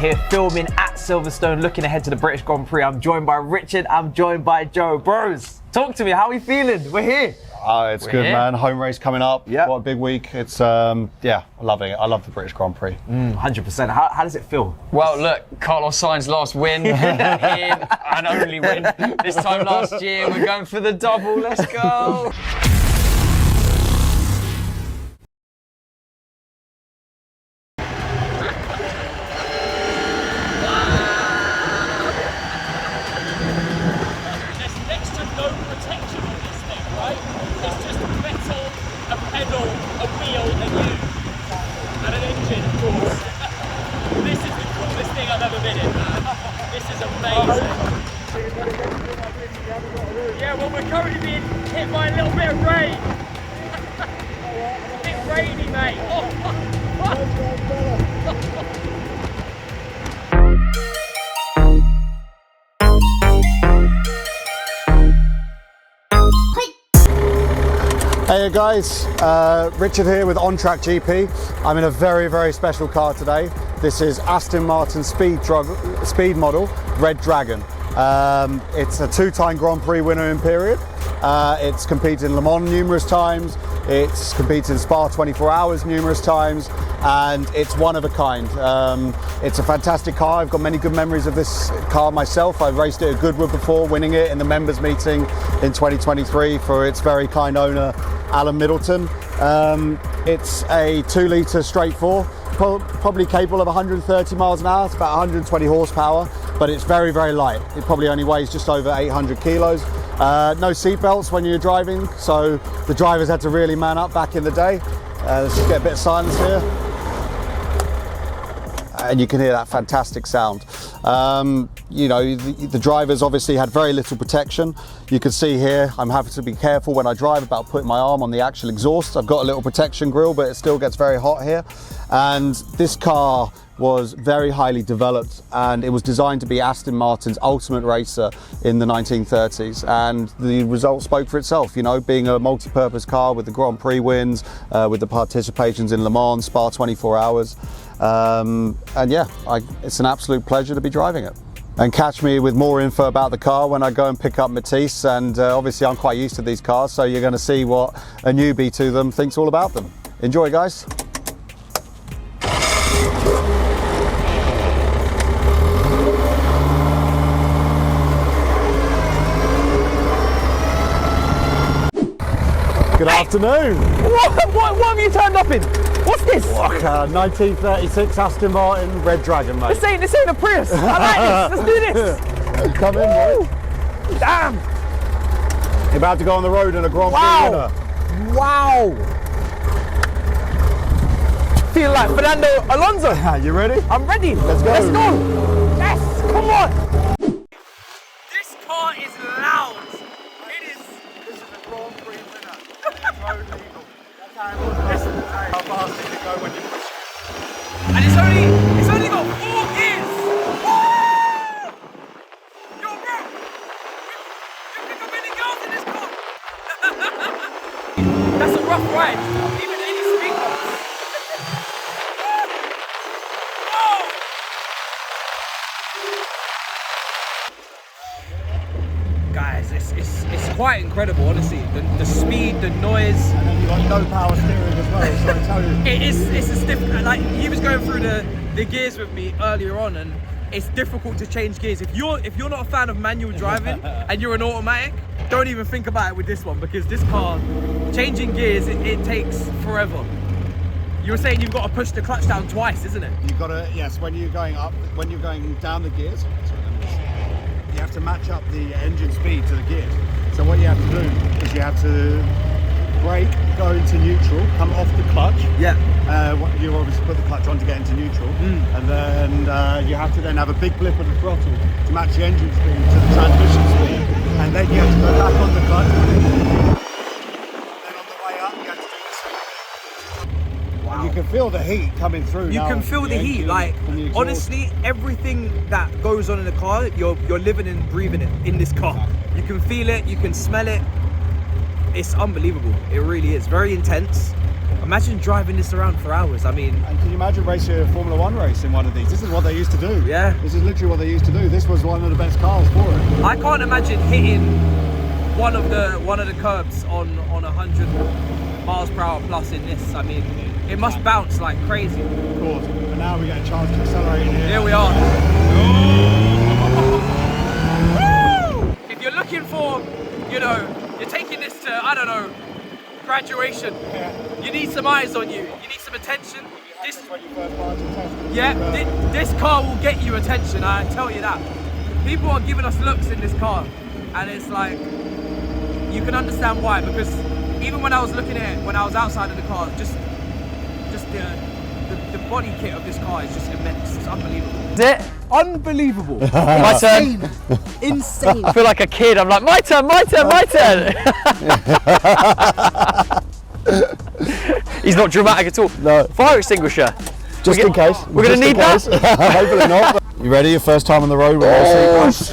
here filming at Silverstone, looking ahead to the British Grand Prix. I'm joined by Richard, I'm joined by Joe. Bros, talk to me, how are we feeling? We're here. It's good, man. Home race coming up. Yeah. What a big week. It's, yeah, loving it. I love the British Grand Prix. 100%. How does it feel? Well, look, Carlos Sainz's last win, and only win this time last year. We're going for the double. Let's go. Yeah, well, we're currently being hit by a little bit of rain. A bit rainy, mate. Hey guys, Richard here with On Track GP. I'm in a very, very special car today. This is Aston Martin speed model, Red Dragon. It's a two-time Grand Prix winner in period. It's competed in Le Mans numerous times. It's competed in Spa 24 Hours numerous times, and it's one of a kind. It's a fantastic car. I've got many good memories of this car myself. I raced it at Goodwood before, winning it in the members meeting in 2023 for its very kind owner, Alan Middleton. It's a 2-litre straight four, probably capable of 130 miles an hour. It's about 120 horsepower, but it's very, very light. It probably only weighs just over 800 kilos. No seat belts when you're driving, so the drivers had to really man up back in the day. Let's just get a bit of silence here. And you can hear that fantastic sound. You know, the drivers obviously had very little protection. You can see here, I'm having to be careful when I drive about putting my arm on the actual exhaust. I've got a little protection grille, but it still gets very hot here. And this car was very highly developed, and it was designed to be Aston Martin's ultimate racer in the 1930s, and the result spoke for itself, you know, being a multi-purpose car with the Grand Prix wins, with the participations in Le Mans, Spa 24 Hours, and yeah, it's an absolute pleasure to be driving it. And catch me with more info about the car when I go and pick up Matisse, and obviously I'm quite used to these cars, so you're going to see what a newbie to them thinks all about them. Enjoy, guys. Good afternoon. What have you turned up in? What's this? 1936 Aston Martin Red Dragon, mate. This ain't a Prius. I like this. Let's do this. Come in, mate. Damn. You're about to go on the road in a Grand Prix winner. Wow. Feel like Fernando Alonso. You ready? I'm ready. Let's go. Let's go. Yes, come on. This car is loud. This is a Grand Prix winner. It's road legal. That's how it was back in the day. How fast did it go when you push it? And it's only got 4 gears. Woo! Yo, bro. You pick up any girls in this car? That's a rough ride. Even any speed bumps. Guys, it's quite incredible, honestly. The speed, the noise. And then you've got no power steering as well, so I tell you. It's a stiff, like he was going through the gears with me earlier on, and it's difficult to change gears. If you're not a fan of manual driving and you're an automatic, don't even think about it with this one, because this car, changing gears, it takes forever. You were saying you've got to push the clutch down twice, isn't it? You've got to, yes, when you're going down the gears, you have to match up the engine speed to the gears. So what you have to do is you have to brake, go into neutral, come off the clutch. Yeah. You obviously put the clutch on to get into neutral, and then you have to then have a big blip of the throttle to match the engine speed to the transmission speed, and then you have to go back on the clutch. Then on the way up, you have to do the same thing. Wow. And you can feel the heat coming through. You can feel the heat, like honestly, everything that goes on in the car, you're living and breathing it in this car. You can feel it, you can smell it. It's unbelievable. It really is very intense. Imagine driving this around for hours. I mean, And can you imagine racing a Formula 1 race in one of these? This is what they used to do. Yeah. This is literally what they used to do. This was one of the best cars for it. I can't imagine hitting one of the curbs on 100 miles per hour plus in this. I mean, it must bounce like crazy. Of course. And now we get a chance to accelerate in here. Here we are. If you're looking for, you know, you're taking this to, I don't know, graduation. You need some eyes on you. You need some attention. This, When you first buy it to test it. yeah, this car will get you attention. I tell you that. People are giving us looks in this car, and it's like you can understand why. Because even when I was looking at it, when I was outside of the car, just the body kit of this car is just immense. It's unbelievable. Is it? Unbelievable. My turn. Insane. I feel like a kid. I'm like, my turn, my turn, my turn. He's not dramatic at all. No. Fire extinguisher. Just in case. We're going to need that. Hopefully not. You ready? Your first time on the road with no seatbelts?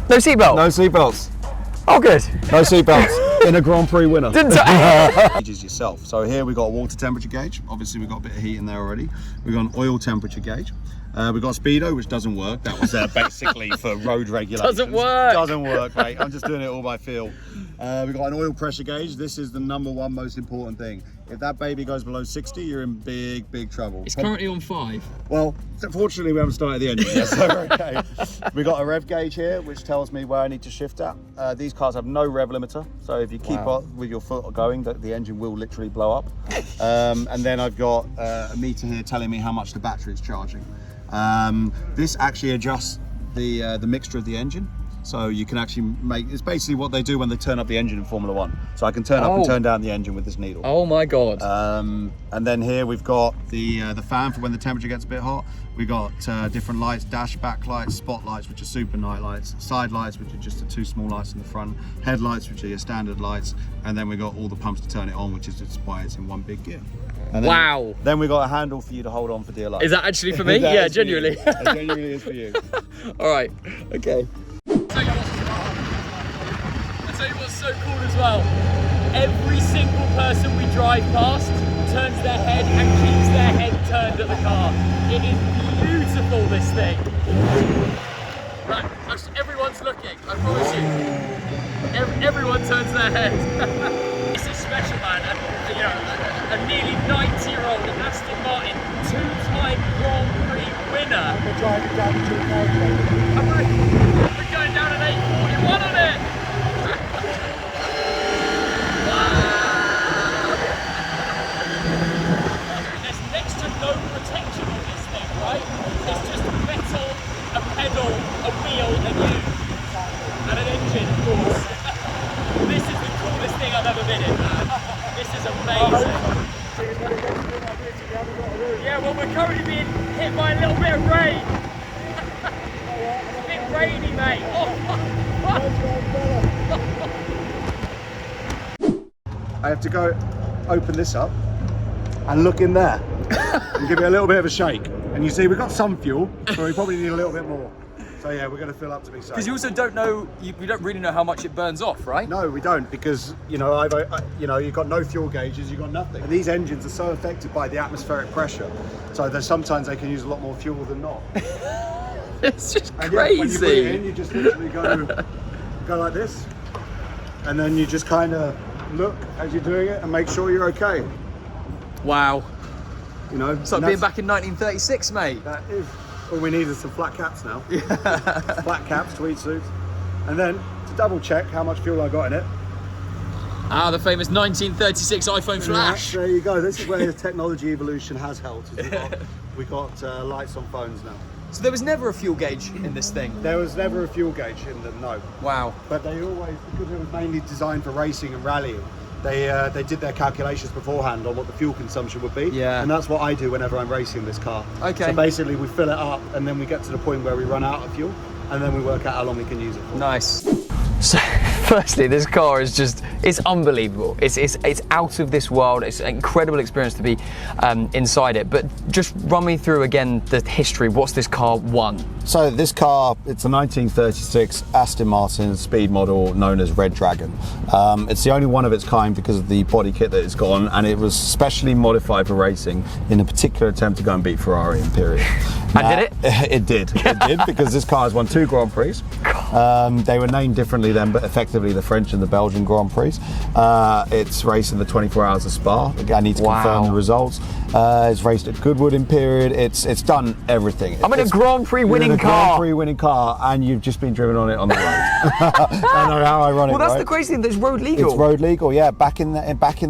No seatbelt? No seatbelts. Oh, good. No seatbelts. In a Grand Prix winner. Didn't Gauges yourself. So here we've got a water temperature gauge. Obviously we've got a bit of heat in there already. We've got an oil temperature gauge. We've got a speedo, which doesn't work. That was basically for road regulations. Doesn't work. Doesn't work, mate. I'm just doing it all by feel. We've got an oil pressure gauge. This is the #1 most important thing. If that baby goes below 60, you're in big, big trouble. It's currently on 5. Well, fortunately we haven't started the engine yet, so we're okay. We've got a rev gauge here, which tells me where I need to shift at. These cars have no rev limiter, so if you keep up with your foot going, the engine will literally blow up. And then I've got a meter here telling me how much the battery is charging. This actually adjusts the mixture of the engine. So you can actually make, it's basically what they do when they turn up the engine in Formula 1. So I can turn up and turn down the engine with this needle. Oh my God. And then here we've got the fan for when the temperature gets a bit hot. We've got different lights, dash backlights, spotlights, which are super night lights, side lights, which are just the 2 small lights in the front, headlights, which are your standard lights, and then we've got all the pumps to turn it on, which is just why it's in one big gear. And then, Wow. Then we've got a handle for you to hold on for dear life. Is that actually for me? That Yeah, is for you. genuinely. That genuinely is for you. All right. Okay. I'll tell you what's so cool as well. Every single person we drive past turns their head and keeps their head turned at the car. It is beautiful, this thing. Right, everyone's looking, I promise you. Everyone turns their head. This is special, man. And, you know, a nearly 90-year-old Aston Martin, 2-time Grand Prix winner. We're driving down to We're going down an 841 on it! There's next to no protection on this thing, right? It's just metal, a pedal, a wheel, and you. And an engine, of course. This is the coolest thing I've ever been in, man. This is amazing. Yeah, well, we're currently being hit by a little bit of rain. It's a bit rainy, mate. I have to go open this up and look in there and give it a little bit of a shake. And you see, we've got some fuel, but we probably need a little bit more. So yeah, we're going to fill up to be safe. Because you also don't know, you don't really know how much it burns off, right? No, we don't, because you know, you've got no fuel gauges, you've got nothing. And these engines are so affected by the atmospheric pressure, so there's sometimes they can use a lot more fuel than not. It's just And crazy. yeah, when you put it in, you just literally go like this, and then you just kind of look as you're doing it and make sure you're okay. Wow. You know, It's like being back in 1936, mate. That is all we need is some flat caps now. Flat caps, tweed suits, and then to double check how much fuel I got in it. Ah, the famous 1936 iPhone flash. There you go. This is where the technology evolution has helped. We got lights on phones now. So there was never a fuel gauge in this thing? There was never a fuel gauge in them, no. Wow. But they always, because it was mainly designed for racing and rallying, they did their calculations beforehand on what the fuel consumption would be. Yeah. And that's what I do whenever I'm racing this car. Okay. So basically we fill it up and then we get to the point where we run out of fuel and then we work out how long we can use it for. Nice. So, firstly, this car is it's unbelievable. It's out of this world. It's an incredible experience to be inside it. But just run me through again the history. What's this car won? So this car, it's a 1936 Aston Martin speed model known as Red Dragon. It's the only one of its kind because of the body kit that it's got on, and it was specially modified for racing in a particular attempt to go and beat Ferrari in period. And did it? It did, because this car has won 2 Grand Prix. They were named differently then, but effectively the French and the Belgian Grand Prix. It's raced in the 24 Hours of Spa. I need to confirm the results. It's raced at Goodwood in period. It's done everything. I'm in a Grand Prix winning car. Grand Prix winning car, and you've just been driven on it on the road. I know how ironic. Well, that's right? the crazy thing. That's road legal. It's road legal, yeah. Back in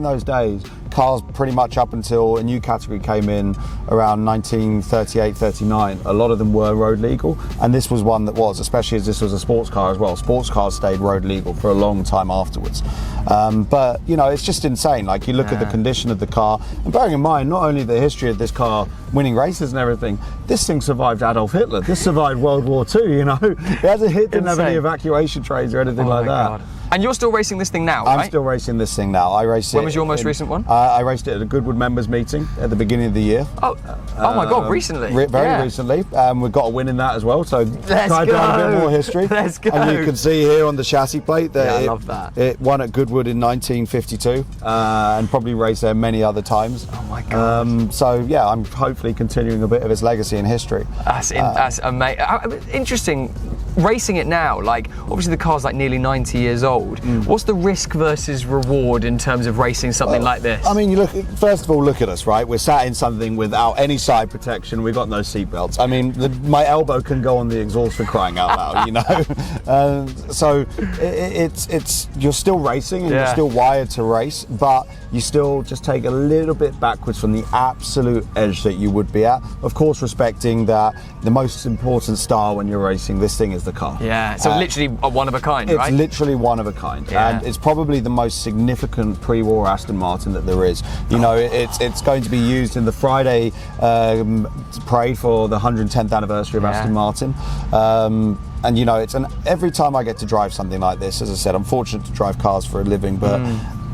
those days, cars pretty much up until a new category came in around 1938, 39. A lot of them were road legal, and this was one that was, especially as this was a sports car as well. Sports cars stayed road legal for a long time afterwards. But you know, it's just insane. Like, you look at the condition of the car, and bearing in mind not only the history of this car winning races and everything, this thing survived Adolf Hitler. This survived World War II. You know, it hasn't hit, didn't have any evacuation trains or anything like that. God. And you're still racing this thing now, right? I'm still racing this thing now. I race it. When was your most recent one? I raced it at a Goodwood members meeting at the beginning of the year. Oh my God, recently? Very recently. We've got a win in that as well, so tied down a bit more history. Let's go. And you can see here on the chassis plate that I love that. It won at Goodwood in 1952 and probably raced there many other times. Oh my God. So yeah, I'm hopefully continuing a bit of its legacy in history. That's amazing. Interesting. Racing it now, like, obviously the car's like nearly 90 years old. What's the risk versus reward in terms of racing something like this? I mean, you first of all, look at us, right? We're sat in something without any side protection. We've got no seat belts. I mean, my elbow can go on the exhaust for crying out loud, you know? So it's you're still racing and you're still wired to race, but you still just take a little bit backwards from the absolute edge that you would be at. Of course, respecting that the most important star when you're racing this thing is the car. Yeah, so literally a one of a kind, right? It's literally one of a kind, and it's probably the most significant pre-war Aston Martin that there is. You know, it's going to be used in the Friday parade for the 110th anniversary of Aston Martin. And you know, every time I get to drive something like this, as I said, I'm fortunate to drive cars for a living, but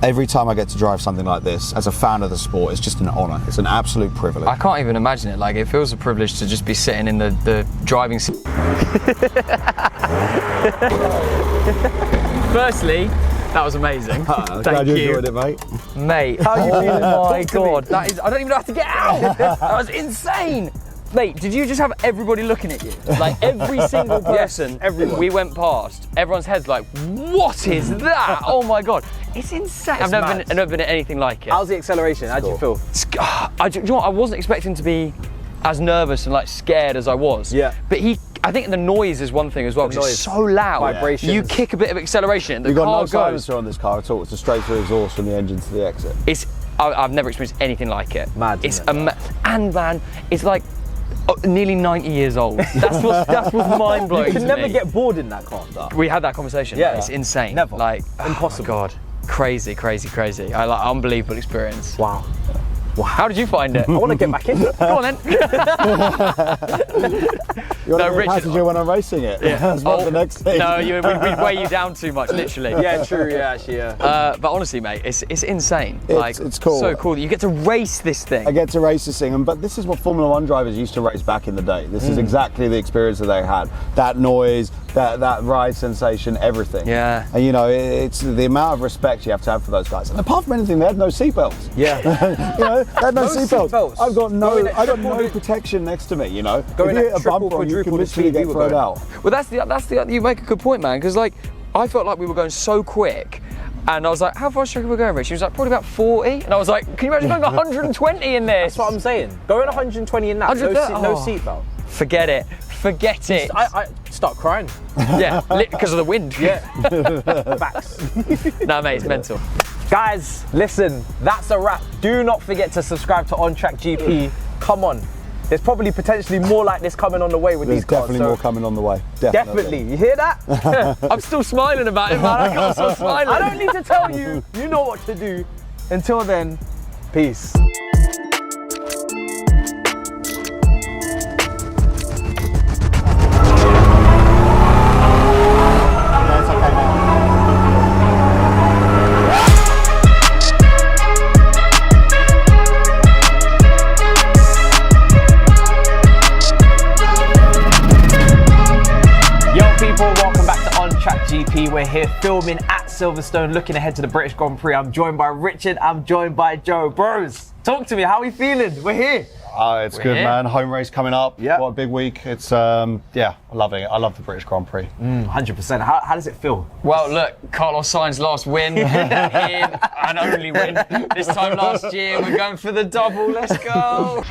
every time I get to drive something like this, as a fan of the sport, it's just an honour. It's an absolute privilege. I can't even imagine it. Like, it feels a privilege to just be sitting in the driving seat. Firstly, that was amazing. Glad you enjoyed it, mate. Mate, how are you feeling? Oh my God, that is, I don't even know how to get out. That was insane. Mate, did you just have everybody looking at you? Like, every single person everyone we went past, everyone's head's like, what is that? Oh my God, it's insane. I've never been at anything like it. How's the acceleration? How do you feel? You know what, I wasn't expecting to be as nervous and like scared as I was. Yeah. But I think the noise is one thing as well, because it's so loud. Vibrations. You kick a bit of acceleration, the You've got car no goes. silencer on this car at all. It's a straight through exhaust from the engine to the exit. I've never experienced anything like it. Mad, It's isn't it? and man, it's like nearly 90 years old. That's what's mind blowing. You can never get bored in that car. We had that conversation. Yeah. It's insane. Never. Like, Impossible. Oh my God, crazy. I like unbelievable experience. Wow. How did you find it? I want to get back in. Go on then. You want to be a Richard- passenger when I'm racing it? Yeah. That's not the next thing. No, we'd weigh you down too much, literally. Yeah, true. Yeah, actually, yeah. But honestly, mate, it's insane. It's cool. So cool that you get to race this thing. I get to race this thing, but this is what Formula One drivers used to race back in the day. This is exactly the experience that they had. That noise, that ride sensation, everything. Yeah. And you know, it's the amount of respect you have to have for those guys. And apart from anything, they had no seatbelts. Yeah. You know, they had no seatbelts. seatbelts. I've got Going at no protection next to me. You know, Going if you at hit a triple, bumper, on, you can quadruple the literally speed we get were thrown going. out. Well, that's the you make a good point, man, because like I felt like we were going so quick. And I was like, how fast do you reckon we're going, Rich? She was like, probably about 40. And I was like, can you imagine going 120 in this? That's what I'm saying. Going 120 in that, no 130? seatbelt. Forget it. I start crying. Yeah, because of the wind. Yeah. Facts. No, mate, it's mental. Guys, listen, that's a wrap. Do not forget to subscribe to On Track GP. Come on. There's probably potentially more like this coming on the way with There's these cars. definitely more coming on the way. Definitely. You hear that? I'm still smiling about it, man. I can't stop smiling. I don't need to tell you. You know what to do. Until then, peace. That's okay, mate. GP. We're here filming at Silverstone, looking ahead to the British Grand Prix. I'm joined by Richard, I'm joined by Joe. Bros, talk to me, how are we feeling? We're here. It's good, man. Home race coming up. Yeah. What a big week. It's, yeah, I'm loving it. I love the British Grand Prix. 100%. How does it feel? Well, look, Carlos Sainz's last win, here and only win. This time last year, we're going for the double. Let's go.